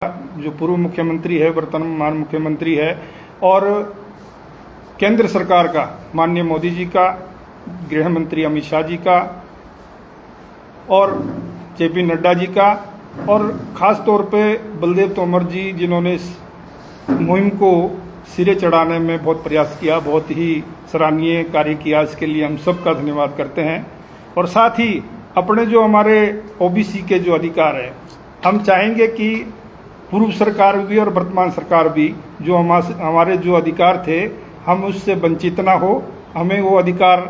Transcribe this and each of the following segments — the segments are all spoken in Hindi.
जो पूर्व मुख्यमंत्री है, वर्तमान मुख्यमंत्री है, और केंद्र सरकार का माननीय मोदी जी का, गृह मंत्री अमित शाह जी का और जेपी नड्डा जी का, और ख़ास तौर पे बलदेव तोमर जी, जिन्होंने इस मुहिम को सिरे चढ़ाने में बहुत प्रयास किया, बहुत ही सराहनीय कार्य किया। इसके लिए हम सबका धन्यवाद करते हैं। और साथ ही अपने जो हमारे ओबीसी के जो अधिकार हैं, हम चाहेंगे कि पूर्व सरकार भी और वर्तमान सरकार भी जो हमारे जो अधिकार थे, हम उससे वंचित ना हो। हमें वो अधिकार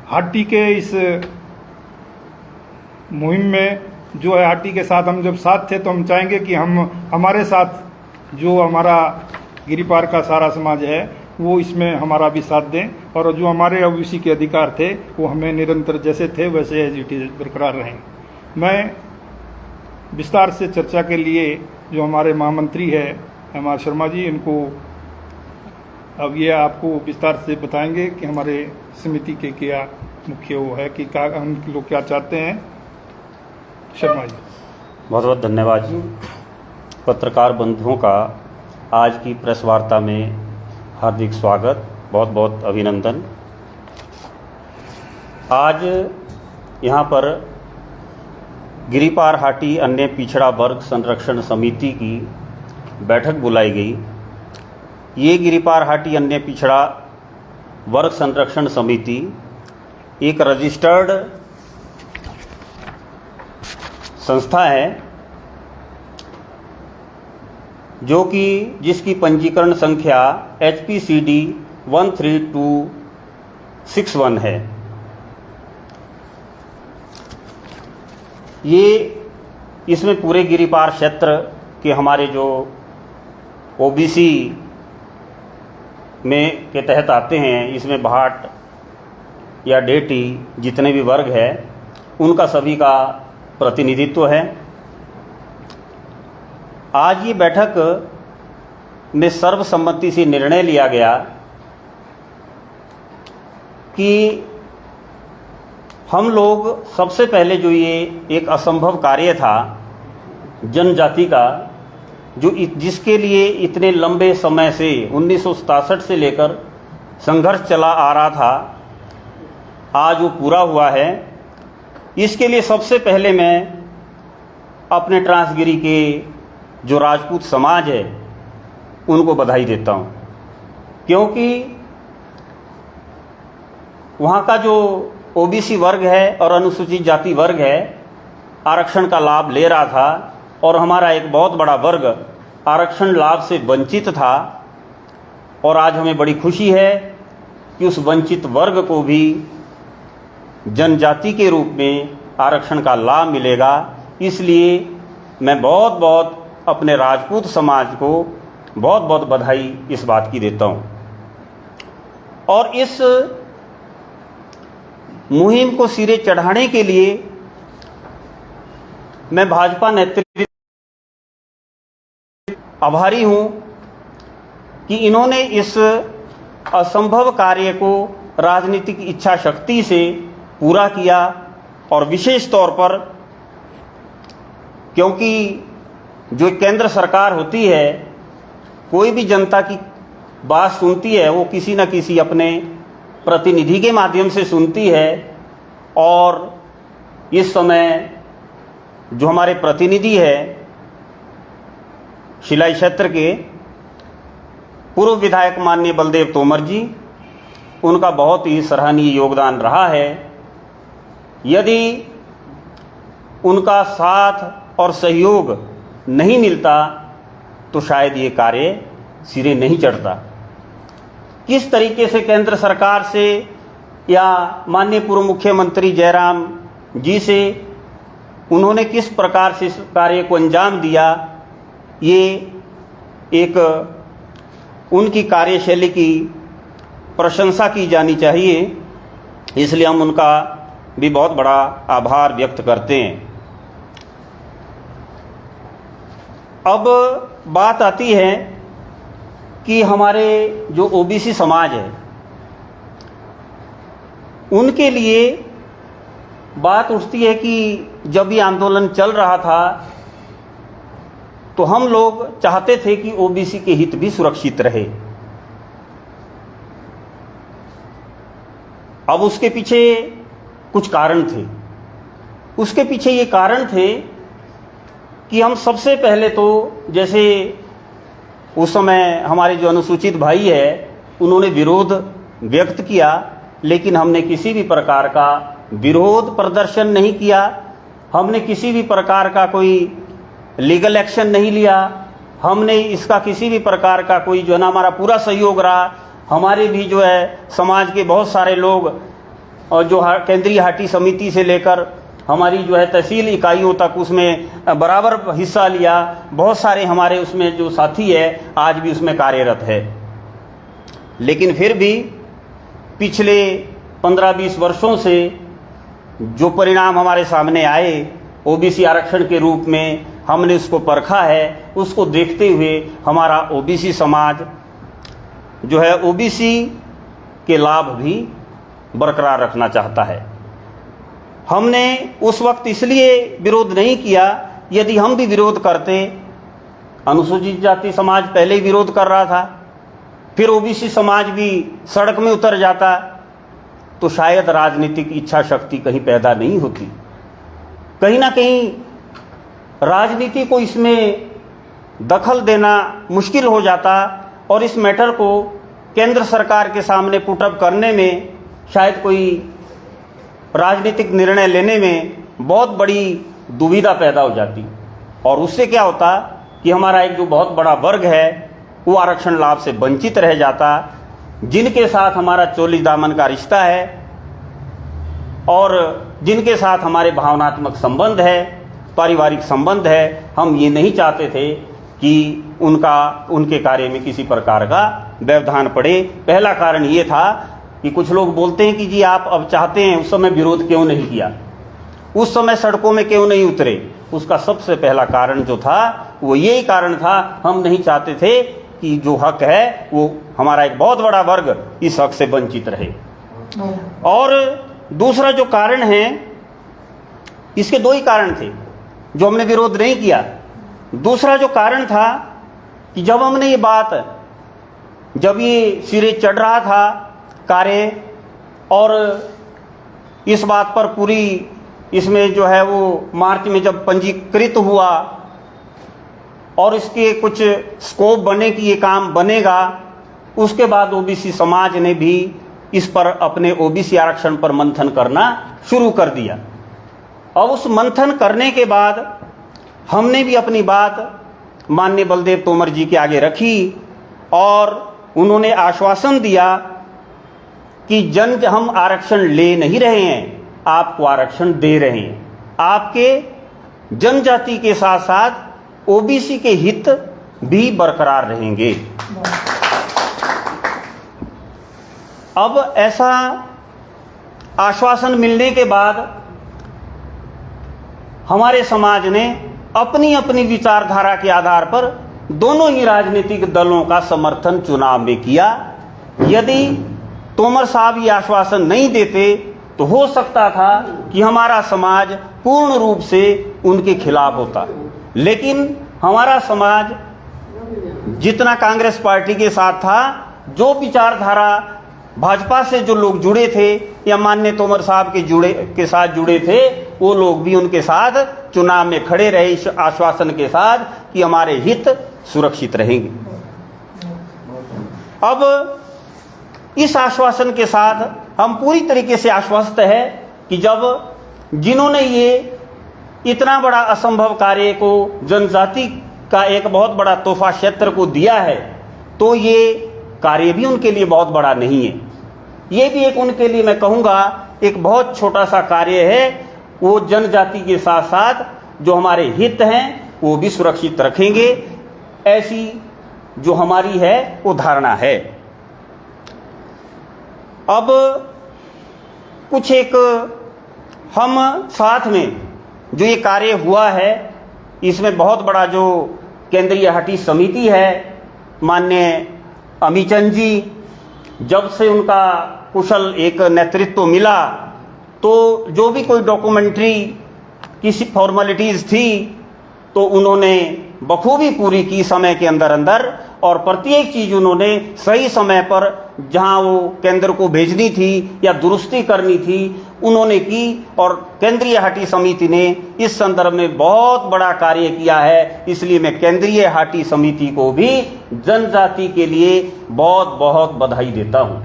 हाटी के इस मुहिम में जो है, हाटी के साथ हम जब साथ थे, तो हम चाहेंगे कि हमारे साथ जो हमारा गिरिपार का सारा समाज है वो इसमें हमारा भी साथ दें, और जो हमारे ओबीसी के अधिकार थे वो हमें निरंतर जैसे थे वैसे एज इट इज बरकरार रहें। मैं विस्तार से चर्चा के लिए जो हमारे महामंत्री है एम.आर. शर्मा जी, इनको अब ये आपको विस्तार से बताएंगे कि हमारे समिति के क्या मुख्य वो है कि क्या हम लोग क्या चाहते हैं। शर्मा जी। बहुत बहुत धन्यवाद जी। पत्रकार बंधुओं का आज की प्रेस वार्ता में हार्दिक स्वागत, बहुत बहुत अभिनंदन। आज यहाँ पर गिरिपार हाटी अन्य पिछड़ा वर्ग संरक्षण समिति की बैठक बुलाई गई। ये गिरिपार हाटी अन्य पिछड़ा वर्ग संरक्षण समिति एक रजिस्टर्ड संस्था है, जो कि जिसकी पंजीकरण संख्या HPCD 13261 है। ये इसमें पूरे गिरिपार क्षेत्र के हमारे जो ओबीसी में के तहत आते हैं, इसमें भाट या डेटी जितने भी वर्ग है उनका सभी का प्रतिनिधित्व है। आज ये बैठक में सर्वसम्मति से निर्णय लिया गया कि हम लोग सबसे पहले जो ये एक असंभव कार्य था जनजाति का, जो जिसके लिए इतने लंबे समय से 1967 से लेकर संघर्ष चला आ रहा था, आज वो पूरा हुआ है। इसके लिए सबसे पहले मैं अपने ट्रांसगिरी के जो राजपूत समाज है उनको बधाई देता हूँ, क्योंकि वहाँ का जो ओबीसी वर्ग है और अनुसूचित जाति वर्ग है आरक्षण का लाभ ले रहा था, और हमारा एक बहुत बड़ा वर्ग आरक्षण लाभ से वंचित था। और आज हमें बड़ी खुशी है कि उस वंचित वर्ग को भी जनजाति के रूप में आरक्षण का लाभ मिलेगा। इसलिए मैं बहुत बहुत अपने राजपूत समाज को बहुत बहुत बधाई इस बात की देता हूँ। और इस मुहिम को सिरे चढ़ाने के लिए मैं भाजपा नेतृत्व आभारी हूं कि इन्होंने इस असंभव कार्य को राजनीतिक इच्छा शक्ति से पूरा किया। और विशेष तौर पर क्योंकि जो केंद्र सरकार होती है, कोई भी जनता की बात सुनती है वो किसी न किसी अपने प्रतिनिधि के माध्यम से सुनती है। और इस समय जो हमारे प्रतिनिधि है शिलाई क्षेत्र के पूर्व विधायक माननीय बलदेव तोमर जी, उनका बहुत ही सराहनीय योगदान रहा है। यदि उनका साथ और सहयोग नहीं मिलता तो शायद ये कार्य सिरे नहीं चढ़ता। किस तरीके से केंद्र सरकार से या माननीय पूर्व मुख्यमंत्री जयराम जी से उन्होंने किस प्रकार से इस कार्य को अंजाम दिया, ये एक उनकी कार्यशैली की प्रशंसा की जानी चाहिए। इसलिए हम उनका भी बहुत बड़ा आभार व्यक्त करते हैं। अब बात आती है कि हमारे जो ओबीसी समाज है उनके लिए बात उठती है कि जब ये आंदोलन चल रहा था तो हम लोग चाहते थे कि ओबीसी के हित भी सुरक्षित रहे। अब उसके पीछे कुछ कारण थे। उसके पीछे ये कारण थे कि हम सबसे पहले तो जैसे उस समय हमारे जो अनुसूचित भाई है उन्होंने विरोध व्यक्त किया, लेकिन हमने किसी भी प्रकार का विरोध प्रदर्शन नहीं किया, हमने किसी भी प्रकार का कोई लीगल एक्शन नहीं लिया, हमने इसका किसी भी प्रकार का कोई जो है ना, हमारा पूरा सहयोग रहा। हमारे भी जो है समाज के बहुत सारे लोग और जो केंद्रीय हाटी समिति से लेकर हमारी जो है तहसील इकाइयों तक उसमें बराबर हिस्सा लिया। बहुत सारे हमारे उसमें जो साथी है आज भी उसमें कार्यरत है। लेकिन फिर भी पिछले 15-20 वर्षों से जो परिणाम हमारे सामने आए ओबीसी आरक्षण के रूप में, हमने उसको परखा है। उसको देखते हुए हमारा ओबीसी समाज जो है ओबीसी के लाभ भी बरकरार रखना चाहता है। हमने उस वक्त इसलिए विरोध नहीं किया, यदि हम भी विरोध करते, अनुसूचित जाति समाज पहले ही विरोध कर रहा था, फिर ओबीसी समाज भी सड़क में उतर जाता, तो शायद राजनीतिक इच्छा शक्ति कहीं पैदा नहीं होती। कहीं ना कहीं राजनीति को इसमें दखल देना मुश्किल हो जाता और इस मैटर को केंद्र सरकार के सामने पुटअप करने में, शायद कोई राजनीतिक निर्णय लेने में बहुत बड़ी दुविधा पैदा हो जाती। और उससे क्या होता कि हमारा एक जो बहुत बड़ा वर्ग है वो आरक्षण लाभ से वंचित रह जाता, जिनके साथ हमारा चोली दामन का रिश्ता है और जिनके साथ हमारे भावनात्मक संबंध है, पारिवारिक संबंध है। हम ये नहीं चाहते थे कि उनके कार्य में किसी प्रकार का व्यवधान पड़े। पहला कारण ये था कि कुछ लोग बोलते हैं कि जी आप अब चाहते हैं, उस समय विरोध क्यों नहीं किया, उस समय सड़कों में क्यों नहीं उतरे। उसका सबसे पहला कारण जो था वो यही कारण था, हम नहीं चाहते थे कि जो हक है वो हमारा एक बहुत बड़ा वर्ग इस हक से वंचित रहे। और दूसरा जो कारण है, इसके दो ही कारण थे जो हमने विरोध नहीं किया। दूसरा जो कारण था कि जब हमने ये बात, जब ये सिरे चढ़ रहा था कार्य और इस बात पर पूरी इसमें जो है वो मार्च में जब पंजीकृत हुआ और इसके कुछ स्कोप बने कि ये काम बनेगा, उसके बाद ओबीसी समाज ने भी इस पर अपने ओबीसी आरक्षण पर मंथन करना शुरू कर दिया। अब उस मंथन करने के बाद हमने भी अपनी बात माननीय बलदेव तोमर जी के आगे रखी और उन्होंने आश्वासन दिया कि हम आरक्षण ले नहीं रहे हैं, आपको आरक्षण दे रहे हैं। आपके जनजाति के साथ साथ ओबीसी के हित भी बरकरार रहेंगे। अब ऐसा आश्वासन मिलने के बाद हमारे समाज ने अपनी अपनी विचारधारा के आधार पर दोनों ही राजनीतिक दलों का समर्थन चुनाव में किया। यदि तोमर साहब ये आश्वासन नहीं देते तो हो सकता था कि हमारा समाज पूर्ण रूप से उनके खिलाफ होता, लेकिन हमारा समाज जितना कांग्रेस पार्टी के साथ था, जो विचारधारा भाजपा से जो लोग जुड़े थे या माननीय तोमर साहब के साथ जुड़े थे, वो लोग भी उनके साथ चुनाव में खड़े रहे इस आश्वासन के साथ कि हमारे हित सुरक्षित रहेंगे। अब इस आश्वासन के साथ हम पूरी तरीके से आश्वस्त है कि जब जिन्होंने ये इतना बड़ा असंभव कार्य को जनजाति का एक बहुत बड़ा तोहफा क्षेत्र को दिया है, तो ये कार्य भी उनके लिए बहुत बड़ा नहीं है। ये भी एक उनके लिए मैं कहूँगा एक बहुत छोटा सा कार्य है। वो जनजाति के साथ साथ जो हमारे हित हैं वो भी सुरक्षित रखेंगे, ऐसी जो हमारी है वो धारणा है। अब कुछ एक हम साथ में जो ये कार्य हुआ है, इसमें बहुत बड़ा जो केंद्रीय हटी समिति है, माननीय अमीचंद जी, जब से उनका कुशल एक नेतृत्व मिला, तो जो भी कोई डॉक्यूमेंट्री किसी फॉर्मेलिटीज़ थी तो उन्होंने बखूबी पूरी की समय के अंदर अंदर, और प्रत्येक चीज उन्होंने सही समय पर जहां वो केंद्र को भेजनी थी या दुरुस्ती करनी थी उन्होंने की। और केंद्रीय हाटी समिति ने इस संदर्भ में बहुत बड़ा कार्य किया है, इसलिए मैं केंद्रीय हाटी समिति को भी जनजाति के लिए बहुत बहुत बधाई देता हूं।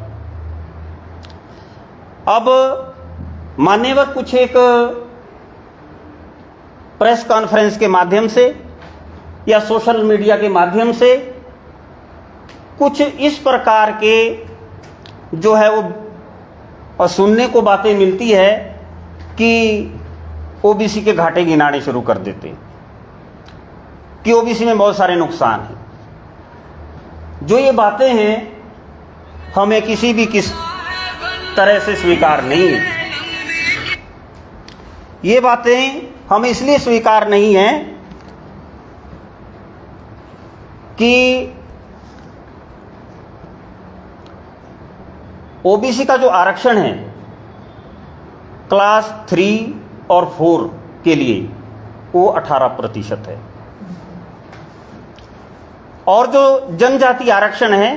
अब मान्यवर कुछ एक प्रेस कॉन्फ्रेंस के माध्यम से या सोशल मीडिया के माध्यम से कुछ इस प्रकार के जो है वो सुनने को बातें मिलती है कि ओबीसी के घाटे गिनाने शुरू कर देते कि ओबीसी में बहुत सारे नुकसान हैं। जो ये बातें हैं हमें किसी भी किस तरह से स्वीकार नहीं है। ये बातें हमें इसलिए स्वीकार नहीं है कि ओबीसी का जो आरक्षण है क्लास 3 और 4 के लिए वो 18% है, और जो जनजाति आरक्षण है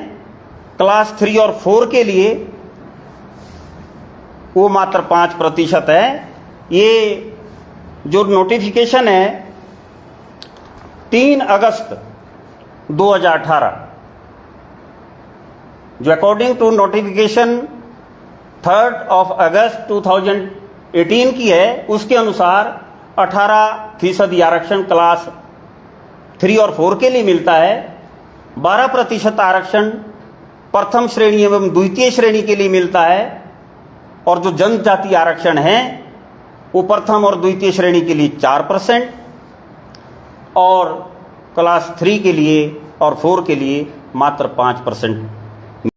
क्लास 3 और 4 के लिए वो मात्र 5% है। ये जो नोटिफिकेशन है 3 अगस्त 2018, जो अकॉर्डिंग टू नोटिफिकेशन 3 अगस्त 2018 की है, उसके अनुसार 18% आरक्षण क्लास 3 और 4 के लिए मिलता है, 12% आरक्षण प्रथम श्रेणी एवं द्वितीय श्रेणी के लिए मिलता है, और जो जनजाति आरक्षण है वो प्रथम और द्वितीय श्रेणी के लिए 4%, और क्लास 3 के लिए और 4 के लिए मात्र 5%